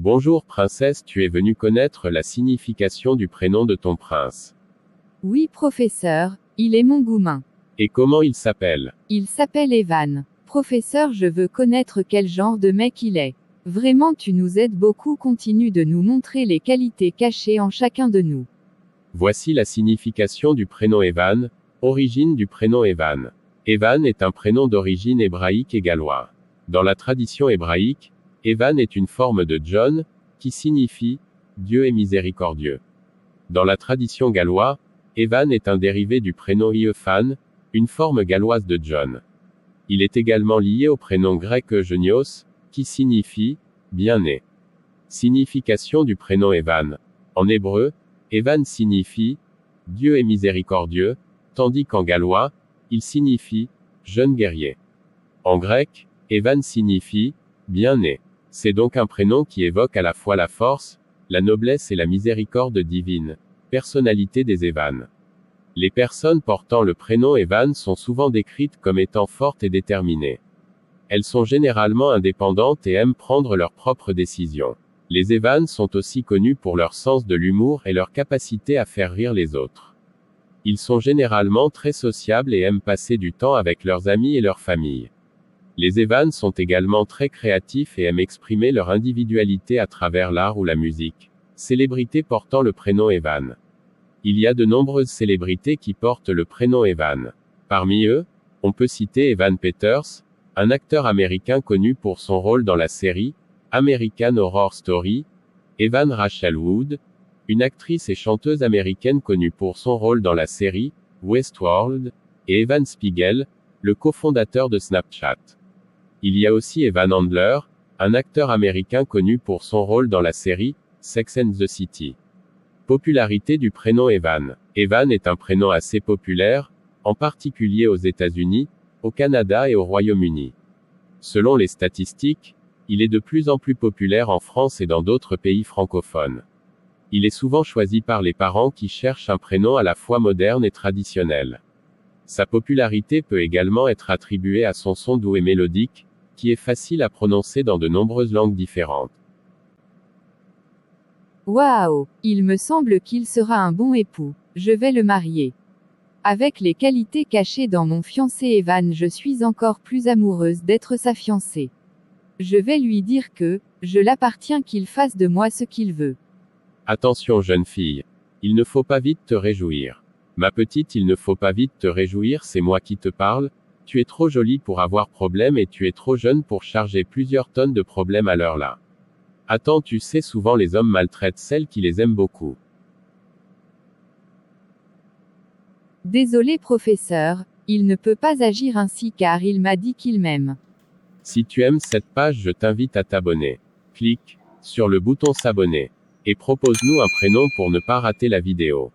Bonjour princesse, tu es venue connaître la signification du prénom de ton prince. Oui, professeur, il est mon goumin. Et comment il s'appelle? Il s'appelle Evan. Professeur, je veux connaître quel genre de mec il est. Vraiment, tu nous aides beaucoup, continue de nous montrer les qualités cachées en chacun de nous. Voici la signification du prénom Evan. Origine du prénom Evan. Evan est un prénom d'origine hébraïque et gallois. Dans la tradition hébraïque, Evan est une forme de John, qui signifie « Dieu est miséricordieux ». Dans la tradition galloise, Evan est un dérivé du prénom Iefan, une forme galloise de John. Il est également lié au prénom grec Eugenios, qui signifie « bien-né ». Signification du prénom Evan. En hébreu, Evan signifie « Dieu est miséricordieux », tandis qu'en gallois, il signifie « jeune guerrier ». En grec, Evan signifie « bien-né ». C'est donc un prénom qui évoque à la fois la force, la noblesse et la miséricorde divine. Personnalité des Evan. Les personnes portant le prénom Evan sont souvent décrites comme étant fortes et déterminées. Elles sont généralement indépendantes et aiment prendre leurs propres décisions. Les Evan sont aussi connus pour leur sens de l'humour et leur capacité à faire rire les autres. Ils sont généralement très sociables et aiment passer du temps avec leurs amis et leur famille. Les Evan sont également très créatifs et aiment exprimer leur individualité à travers l'art ou la musique. Célébrités portant le prénom Evan. Il y a de nombreuses célébrités qui portent le prénom Evan. Parmi eux, on peut citer Evan Peters, un acteur américain connu pour son rôle dans la série American Horror Story, Evan Rachel Wood, une actrice et chanteuse américaine connue pour son rôle dans la série Westworld, et Evan Spiegel, le cofondateur de Snapchat. Il y a aussi Evan Handler, un acteur américain connu pour son rôle dans la série Sex and the City. Popularité du prénom Evan. Evan est un prénom assez populaire, en particulier aux États-Unis, au Canada et au Royaume-Uni. Selon les statistiques, il est de plus en plus populaire en France et dans d'autres pays francophones. Il est souvent choisi par les parents qui cherchent un prénom à la fois moderne et traditionnel. Sa popularité peut également être attribuée à son son doux et mélodique, qui est facile à prononcer dans de nombreuses langues différentes. Waouh, il me semble qu'il sera un bon époux. Je vais le marier. Avec les qualités cachées dans mon fiancé Evan, je suis encore plus amoureuse d'être sa fiancée. Je vais lui dire que je l'appartiens, qu'il fasse de moi ce qu'il veut. Attention jeune fille. Il ne faut pas vite te réjouir. Ma petite, il ne faut pas vite te réjouir, c'est moi qui te parle. Tu es trop jolie pour avoir problème et tu es trop jeune pour charger plusieurs tonnes de problèmes à l'heure là. Attends, tu sais, souvent les hommes maltraitent celles qui les aiment beaucoup. Désolé professeur, il ne peut pas agir ainsi car il m'a dit qu'il m'aime. Si tu aimes cette page, je t'invite à t'abonner. Clique sur le bouton s'abonner. Et propose-nous un prénom pour ne pas rater la vidéo.